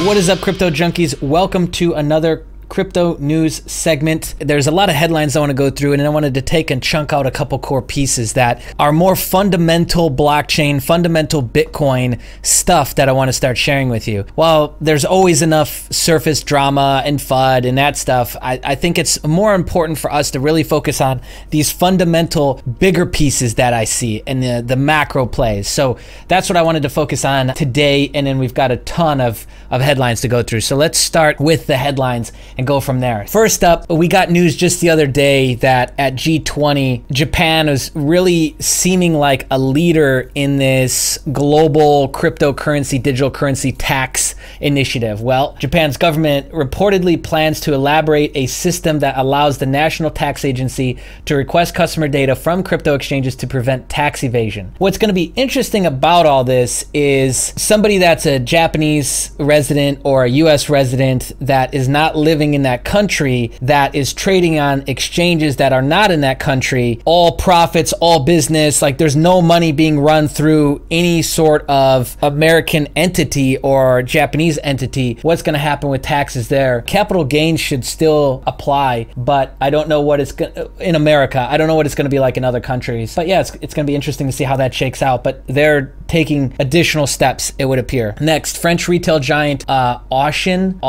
What is up, crypto junkies? Welcome to another crypto news segment. There's a lot of headlines I want to go through, and I wanted to take and chunk out a couple core pieces that are more fundamental blockchain, fundamental Bitcoin stuff that I want to start sharing with you. While there's always enough surface drama and FUD and that stuff, I think it's more important for us to really focus on these fundamental bigger pieces that I see and the macro plays. So that's what I wanted to focus on today, and then we've got a ton of headlines to go through. So let's start with the headlines and go from there. First up, we got news just the other day that at G20, Japan is really seeming like a leader in this global cryptocurrency, digital currency tax initiative. Well, Japan's government reportedly plans to elaborate a system that allows the National Tax Agency to request customer data from crypto exchanges to prevent tax evasion. What's going to be interesting about all this is somebody that's a Japanese resident or a US resident that is not living in that country, that is trading on exchanges that are not in that country, all profits, all business, like there's no money being run through any sort of American entity or Japanese entity. What's going to happen with taxes there? Capital gains should still apply, but I don't know what it's in America. I don't know what it's going to be like in other countries. But yeah, it's going to be interesting to see how that shakes out. But they're taking additional steps, it would appear. Next, French retail giant Auchan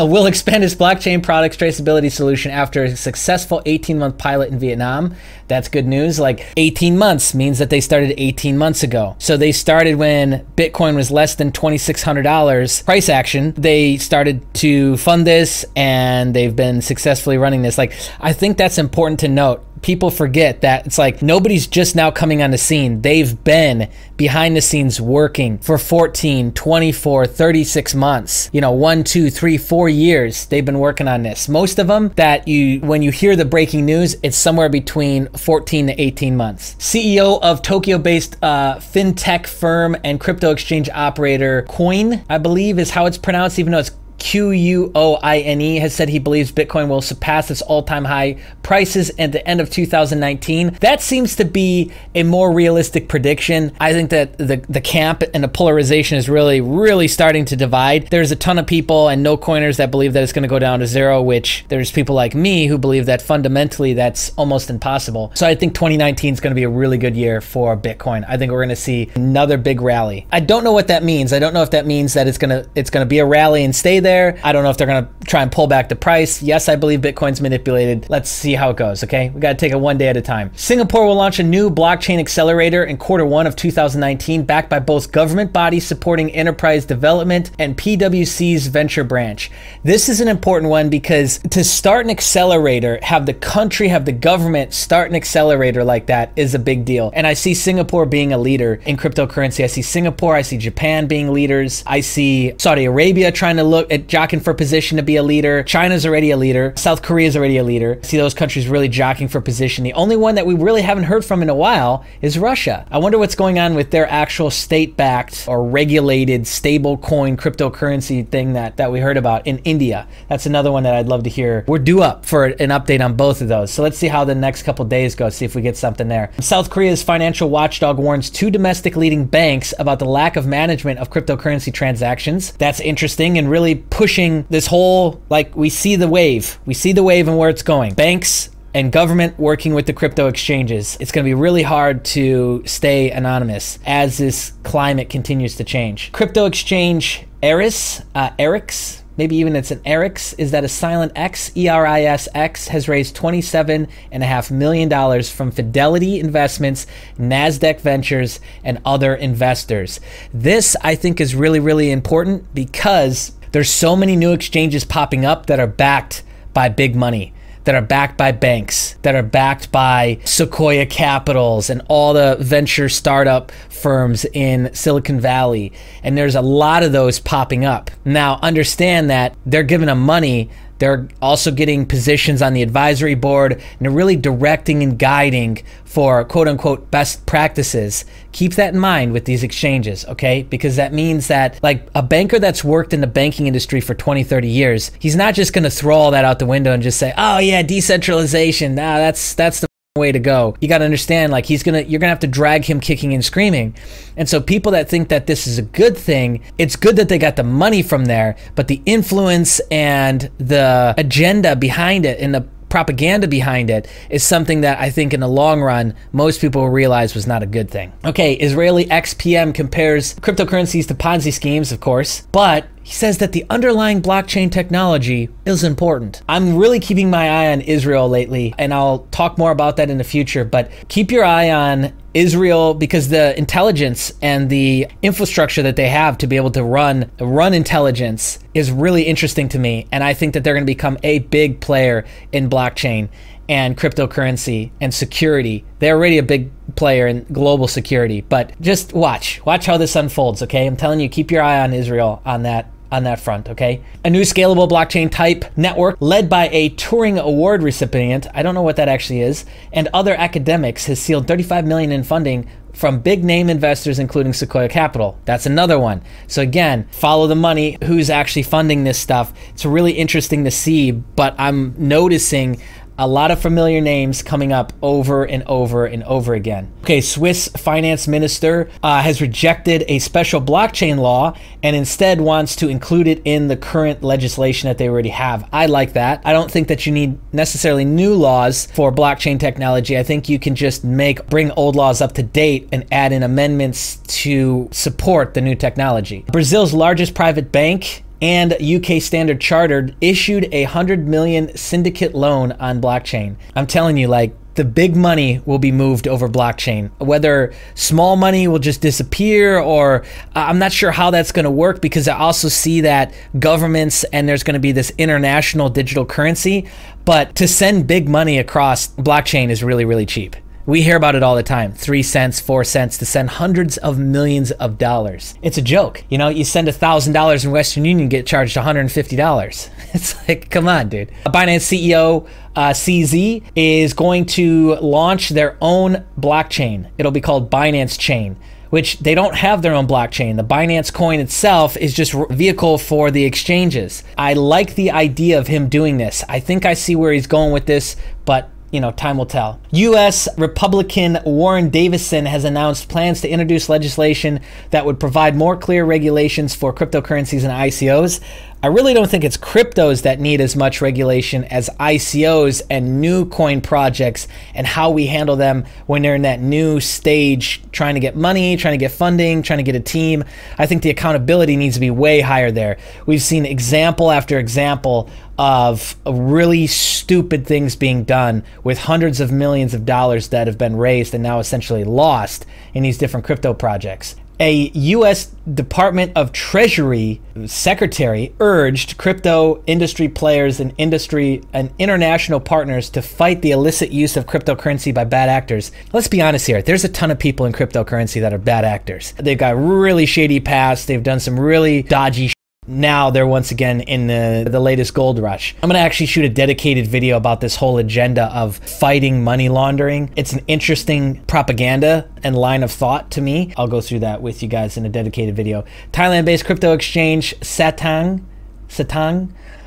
will expand its blockchain products traceability solution after a successful 18-month pilot in Vietnam. That's good news. Like 18 months means that they started 18 months ago. So they started when Bitcoin was less than $2,600 price action. They started to fund this and they've been successfully running this. Like, I think that's important to note. People forget that it's like nobody's just now coming on the scene. They've been behind the scenes working for 14, 24, 36 months. You know, 1, 2, 3, 4 years they've been working on this. Most of them that when you hear the breaking news, it's somewhere between 14 to 18 months. CEO of Tokyo-based fintech firm and crypto exchange operator Coin, I believe is how it's pronounced, even though it's Quoine, has said he believes Bitcoin will surpass its all-time high prices at the end of 2019. That seems to be a more realistic prediction. I think that the camp and the polarization is really starting to divide. There's a ton of people and no coiners that believe that it's going to go down to zero, which there's people like me who believe that fundamentally that's almost impossible. So I think 2019 is going to be a really good year for Bitcoin. I think we're going to see another big rally. I don't know what that means. I don't know if that means that it's going to be a rally and stay there. I don't know if they're going to try and pull back the price. Yes, I believe Bitcoin's manipulated. Let's see how it goes, okay? We got to take it one day at a time. Singapore will launch a new blockchain accelerator in Q1 of 2019, backed by both government bodies supporting enterprise development and PwC's venture branch. This is an important one because to start an accelerator, have the country, have the government start an accelerator like that is a big deal. And I see Singapore being a leader in cryptocurrency. I see Singapore, I see Japan being leaders. I see Saudi Arabia trying to look at jockeying for position to be a leader. China's already a leader. South Korea's already a leader. I see those countries really jockeying for position. The only one that we really haven't heard from in a while is Russia. I wonder what's going on with their actual state-backed or regulated stable coin cryptocurrency thing that we heard about in India. That's another one that I'd love to hear. We're due up for an update on both of those. So let's see how the next couple days go, see if we get something there. South Korea's financial watchdog warns 2 domestic leading banks about the lack of management of cryptocurrency transactions. That's interesting and really pushing this whole, like, we see the wave and where it's going. Banks and government working with the crypto exchanges. It's going to be really hard to stay anonymous as this climate continues to change. Crypto exchange Erix, maybe even it's an Erix, is that a silent X, ERISX, has raised $27.5 million from Fidelity Investments, NASDAQ Ventures, and other investors. This, I think, is really important because there's so many new exchanges popping up that are backed by big money, that are backed by banks, that are backed by Sequoia Capitals and all the venture startup firms in Silicon Valley. And there's a lot of those popping up. Now, understand that they're giving them money. They're also getting positions on the advisory board, and they're really directing and guiding for quote unquote best practices. Keep that in mind with these exchanges, okay? Because that means that, like, a banker that's worked in the banking industry for 20, 30 years, he's not just gonna throw all that out the window and just say, oh yeah, decentralization, nah, that's the way to go. You got to understand, like, you're gonna have to drag him kicking and screaming. And so people that think that this is a good thing, it's good that they got the money from there, but the influence and the agenda behind it and the propaganda behind it is something that I think in the long run most people will realize was not a good thing. Okay, Israeli ex-PM compares cryptocurrencies to Ponzi schemes, of course, but he says that the underlying blockchain technology is important. I'm really keeping my eye on Israel lately, and I'll talk more about that in the future, but keep your eye on Israel because the intelligence and the infrastructure that they have to be able to run intelligence is really interesting to me, and I think that they're going to become a big player in blockchain and cryptocurrency and security. They're already a big player in global security, but just watch how this unfolds, okay? I'm telling you, keep your eye on Israel on that front, okay? A new scalable blockchain type network led by a Turing Award recipient, I don't know what that actually is, and other academics has sealed $35 million in funding from big name investors, including Sequoia Capital. That's another one. So again, follow the money, who's actually funding this stuff. It's really interesting to see, but I'm noticing a lot of familiar names coming up over and over and over again. Okay, Swiss finance minister has rejected a special blockchain law and instead wants to include it in the current legislation that they already have. I like that. I don't think that you need necessarily new laws for blockchain technology. I think you can just bring old laws up to date and add in amendments to support the new technology. Brazil's largest private bank and UK Standard Chartered issued a $100 million syndicate loan on blockchain. I'm telling you, like, the big money will be moved over blockchain. Whether small money will just disappear, or I'm not sure how that's going to work, because I also see that governments, and there's going to be this international digital currency, but to send big money across blockchain is really, really cheap. We hear about it all the time. 3 cents, 4 cents to send hundreds of millions of dollars. It's a joke. You know, you send $1,000 in Western Union, get charged $150. It's like, come on, dude. Binance CEO CZ is going to launch their own blockchain. It'll be called Binance Chain, which they don't have their own blockchain. The Binance coin itself is just a vehicle for the exchanges. I like the idea of him doing this. I think I see where he's going with this, but you know, time will tell. U.S. Republican Warren Davison has announced plans to introduce legislation that would provide more clear regulations for cryptocurrencies and ICOs. I really don't think it's cryptos that need as much regulation as ICOs and new coin projects, and how we handle them when they're in that new stage, trying to get money, trying to get funding, trying to get a team. I think the accountability needs to be way higher there. We've seen example after example of really stupid things being done with hundreds of millions of dollars that have been raised and now essentially lost in these different crypto projects. A U.S. Department of Treasury secretary urged crypto industry players and international partners to fight the illicit use of cryptocurrency by bad actors. Let's be honest here. There's a ton of people in cryptocurrency that are bad actors. They've got really shady pasts. They've done some really dodgy shit. Now they're once again in the latest gold rush. I'm gonna actually shoot a dedicated video about this whole agenda of fighting money laundering. It's an interesting propaganda and line of thought to me. I'll go through that with you guys in a dedicated video. Thailand-based crypto exchange Satang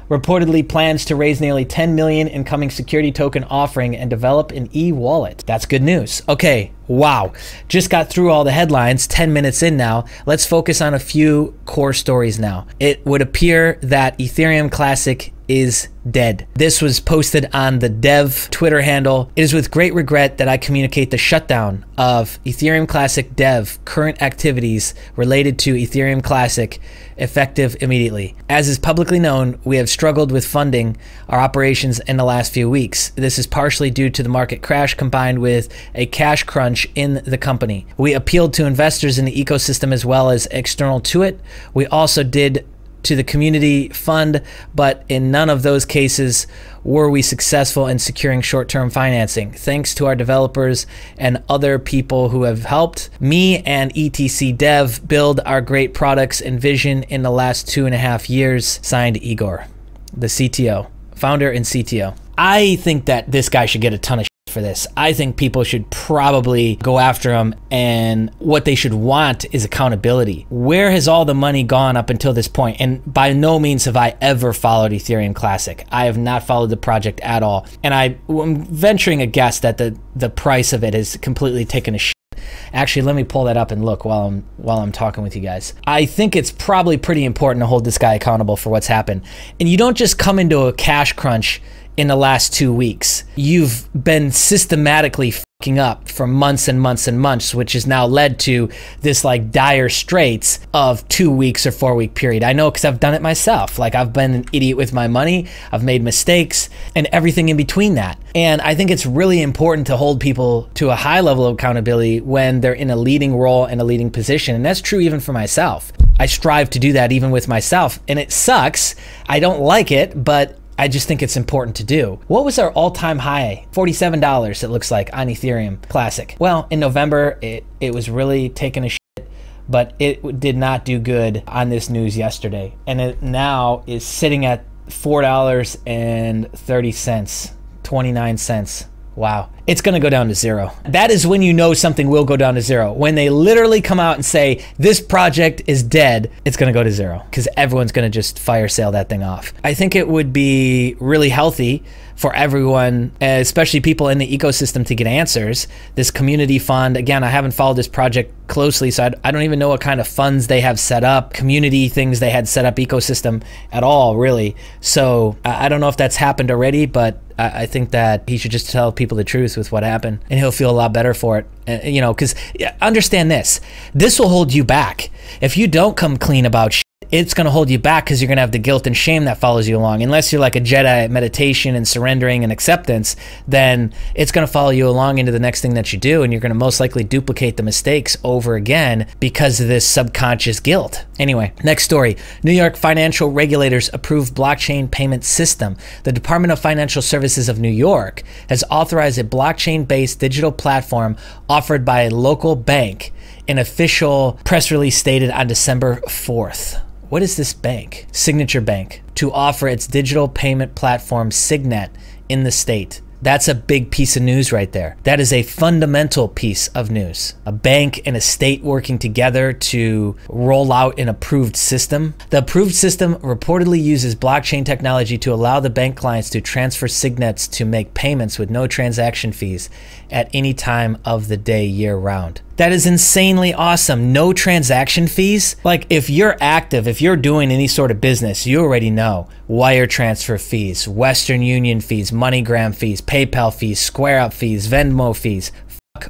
reportedly plans to raise nearly $10 million in coming security token offering and develop an e-wallet. That's good news. Okay, wow. Just got through all the headlines, 10 minutes in now. Let's focus on a few core stories now. It would appear that Ethereum Classic is dead. This was posted on the Dev Twitter handle. It is with great regret that I communicate the shutdown of Ethereum Classic Dev current activities related to Ethereum Classic effective immediately. As is publicly known, we have struggled with funding our operations in the last few weeks. This is partially due to the market crash combined with a cash crunch in the company. We appealed to investors in the ecosystem as well as external to it. We also did to the community fund, but in none of those cases were we successful in securing short-term financing. Thanks to our developers and other people who have helped me and ETC Dev build our great products and vision in the last 2.5 years. Signed, Igor, the CTO, founder and CTO. I think that this guy should get a ton of shit for this. I think people should probably go after him, and what they should want is accountability. Where has all the money gone up until this point? And by no means have I ever followed Ethereum Classic. I have not followed the project at all, and I'm venturing a guess that the price of it has completely taken a shit. Actually, let me pull that up and look while I'm talking with you guys. I think it's probably pretty important to hold this guy accountable for what's happened. And you don't just come into a cash crunch in the last 2 weeks. You've been systematically fucking up for months and months and months, which has now led to this like dire straits of 2 weeks or 4 week period. I know because I've done it myself. Like, I've been an idiot with my money, I've made mistakes, and everything in between that. And I think it's really important to hold people to a high level of accountability when they're in a leading role and a leading position. And that's true even for myself. I strive to do that even with myself, and it sucks. I don't like it, but I just think it's important to do. What was our all-time high? $47, it looks like, on Ethereum Classic. Well, in November, it was really taking a shit, but it did not do good on this news yesterday. And it now is sitting at $4.30, 29 cents. Wow. It's going to go down to zero. That is when you know something will go down to zero. When they literally come out and say, this project is dead, it's going to go to zero because everyone's going to just fire sale that thing off. I think it would be really healthy for everyone, especially people in the ecosystem, to get answers. This community fund, again, I haven't followed this project closely, so I don't even know what kind of funds they have set up, community things they had set up, ecosystem at all, really. So I don't know if that's happened already, but I think that he should just tell people the truth with what happened, and he'll feel a lot better for it. You know, because understand this will hold you back. If you don't come clean about shit, it's going to hold you back because you're going to have the guilt and shame that follows you along. Unless you're like a Jedi at meditation and surrendering and acceptance, then it's going to follow you along into the next thing that you do, and you're going to most likely duplicate the mistakes over again because of this subconscious guilt. Anyway, next story. New York financial regulators approve blockchain payment system. The Department of Financial Services of New York has authorized a blockchain-based digital platform offered by a local bank. An official press release stated on December 4th. What is this bank? Signature Bank, to offer its digital payment platform Signet in the state. That's a big piece of news right there. That is a fundamental piece of news. A bank and a state working together to roll out an approved system. The approved system reportedly uses blockchain technology to allow the bank clients to transfer signets to make payments with no transaction fees at any time of the day, year round. That is insanely awesome. No transaction fees. Like, if you're active, if you're doing any sort of business, you already know wire transfer fees, Western Union fees, MoneyGram fees, PayPal fees, SquareUp fees, Venmo fees.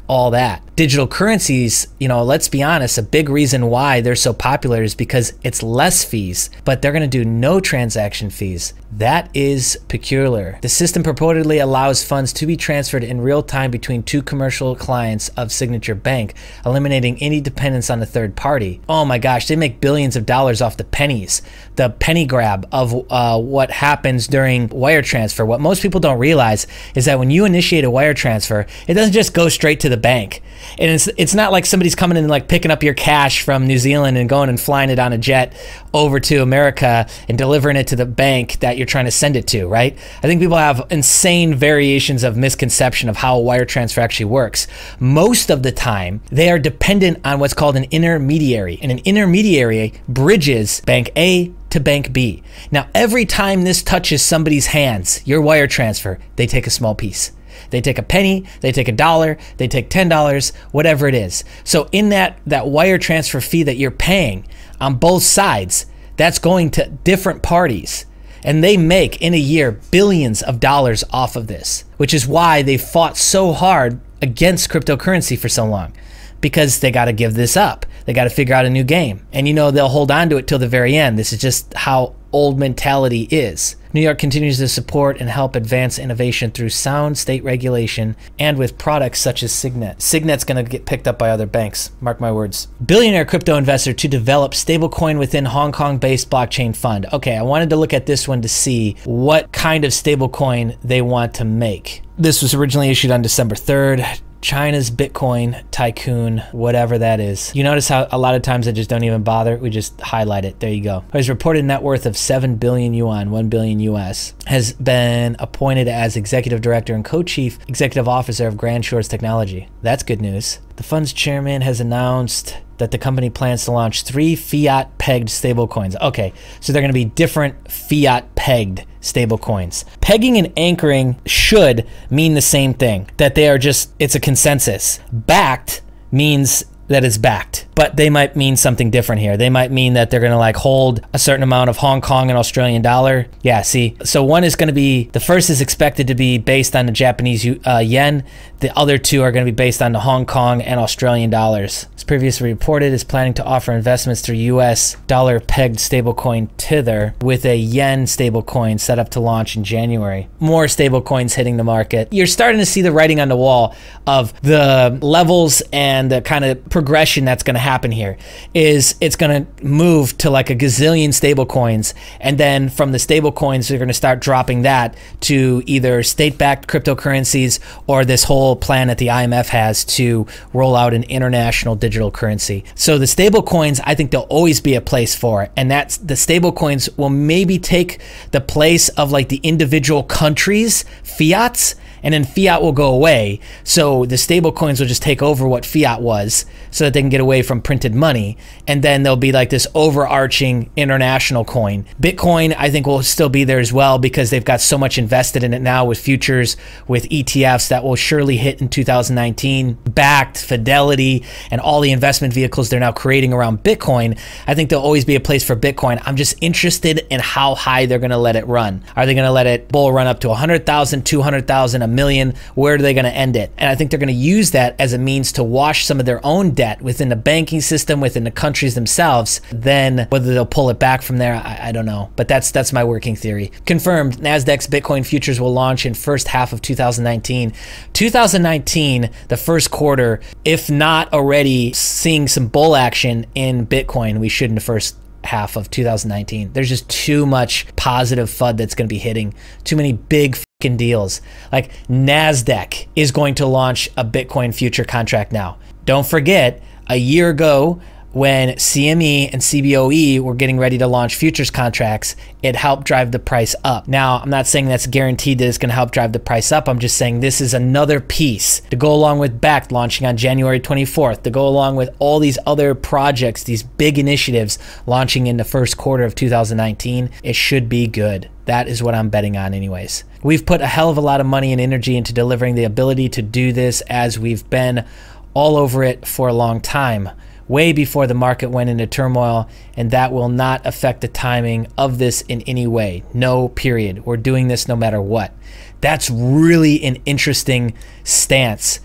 All that. Digital currencies, you know, let's be honest, a big reason why they're so popular is because it's less fees, but they're going to do no transaction fees. That is peculiar. The system purportedly allows funds to be transferred in real time between two commercial clients of Signature Bank, eliminating any dependence on a third party. Oh my gosh, they make billions of dollars off the pennies, the penny grab of what happens during wire transfer. What most people don't realize is that when you initiate a wire transfer, it doesn't just go straight to the bank. And it's not like somebody's coming in and like picking up your cash from New Zealand and going and flying it on a jet over to America and delivering it to the bank that you're trying to send it to, right? I think people have insane variations of misconception of how a wire transfer actually works. Most of the time, they are dependent on what's called an intermediary, and an intermediary bridges bank A to bank B. Now, every time this touches somebody's hands, your wire transfer, they take a small piece. They take a penny, they take $1, they take $10, whatever it is. So in that wire transfer fee that you're paying on both sides, that's going to different parties. And they make, in a year, billions of dollars off of this, which is why they fought so hard against cryptocurrency for so long, because they got to give this up. They got to figure out a new game. And you know, they'll hold on to it till the very end. This is just how old mentality is. New York continues to support and help advance innovation through sound state regulation and with products such as Signet. Signet's going to get picked up by other banks, mark my words. Billionaire crypto investor to develop stablecoin within Hong Kong-based blockchain fund. Okay, I wanted to look at this one to see what kind of stablecoin they want to make. This was originally issued on December 3rd. China's Bitcoin tycoon, whatever that is. You notice how a lot of times I just don't even bother. We just highlight it. There you go. His reported net worth of 7 billion yuan, 1 billion US, has been appointed as executive director and co-chief executive officer of Grand Shores Technology. That's good news. The fund's chairman has announced that the company plans to launch 3 fiat-pegged stablecoins. Okay, so they're going to be different fiat-pegged stablecoins. Pegging and anchoring should mean the same thing, that they are just, it's a consensus. Backed means that it's backed, but they might mean something different here. They might mean that they're going to like hold a certain amount of Hong Kong and Australian dollar. Yeah, see, so one is going to be, the first is expected to be based on the Japanese yen. The other two are going to be based on the Hong Kong and Australian dollars. As previously reported, is planning to offer investments through US dollar pegged stablecoin Tether with a yen stablecoin set up to launch in January. More stablecoins hitting the market. You're starting to see the writing on the wall of the levels and the kind of progression that's going to happen here. Is it's going to move to like a gazillion stablecoins, and then from the stablecoins they're going to start dropping that to either state-backed cryptocurrencies or this whole plan that the IMF has to roll out an international digital currency. So the stablecoins, I think there'll always be a place for it, and that's the stablecoins will maybe take the place of like the individual countries' fiats, and then fiat will go away. So the stable coins will just take over what fiat was so that they can get away from printed money. And then there'll be like this overarching international coin. Bitcoin, I think, will still be there as well because they've got so much invested in it now with futures, with ETFs that will surely hit in 2019, backed Fidelity and all the investment vehicles they're now creating around Bitcoin. I think there'll always be a place for Bitcoin. I'm just interested in how high they're going to let it run. Are they going to let it bull run up to 100,000, 200,000, a million? Where are they going to end it? And I think they're going to use that as a means to wash some of their own debt within the banking system, within the countries themselves. Then whether they'll pull it back from there, I don't know. But that's my working theory. Confirmed, Nasdaq's Bitcoin futures will launch in first half of 2019. 2019, the first quarter, if not already seeing some bull action in Bitcoin, we should in the first half of 2019. There's just too much positive FUD that's going to be hitting. Too many big fucking deals. Like Nasdaq is going to launch a Bitcoin future contract now. Don't forget, a year ago, when CME and CBOE were getting ready to launch futures contracts, it helped drive the price up. Now, I'm not saying that's guaranteed that it's going to help drive the price up. I'm just saying this is another piece to go along with Bakkt launching on January 24th, to go along with all these other projects, these big initiatives launching in the first quarter of 2019. It should be good. That is what I'm betting on anyways. We've put a hell of a lot of money and energy into delivering the ability to do this, as we've been all over it for a long time, way before the market went into turmoil, and that will not affect the timing of this in any way. No, period. We're doing this no matter what. That's really an interesting stance.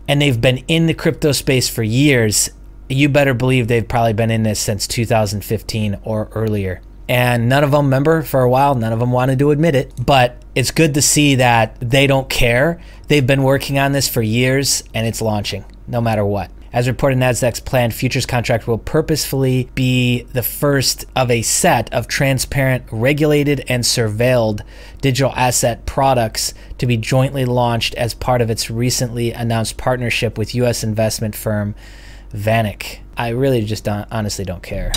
And they've been in the crypto space for years. You better believe they've probably been in this since 2015 or earlier. And none of them, remember, for a while, none of them wanted to admit it. But it's good to see that they don't care. They've been working on this for years, and it's launching, no matter what. As reported, Nasdaq's planned futures contract will purposefully be the first of a set of transparent, regulated, and surveilled digital asset products to be jointly launched as part of its recently announced partnership with U.S. investment firm VanEck. I really just honestly don't care.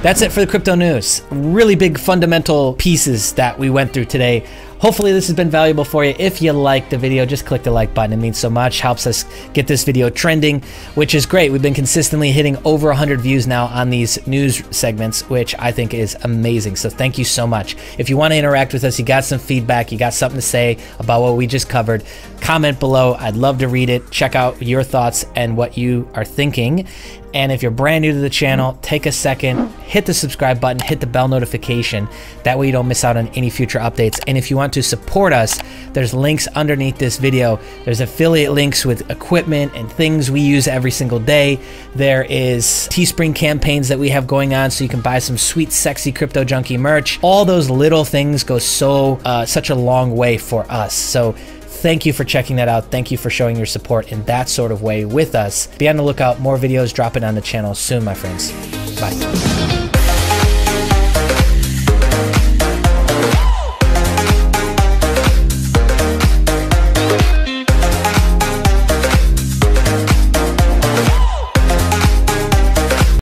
That's it for the crypto news. Really big fundamental pieces that we went through today. Hopefully this has been valuable for you. If you liked the video, just click the like button. It means so much, helps us get this video trending, which is great. We've been consistently hitting over 100 views now on these news segments, which I think is amazing. So thank you so much. If you want to interact with us, you got some feedback, you got something to say about what we just covered, comment below. I'd love to read it. Check out your thoughts and what you are thinking. And if you're brand new to the channel, take a second, hit the subscribe button, hit the bell notification. That way you don't miss out on any future updates. And if you want to support us, there's links underneath this video. There's affiliate links with equipment and things we use every single day. There is Teespring campaigns that we have going on, so you can buy some sweet, sexy Crypto Junkie merch. All those little things go such a long way for us. So thank you for checking that out. Thank you for showing your support in that sort of way with us. Be on the lookout. More videos dropping on the channel soon, my friends. Bye.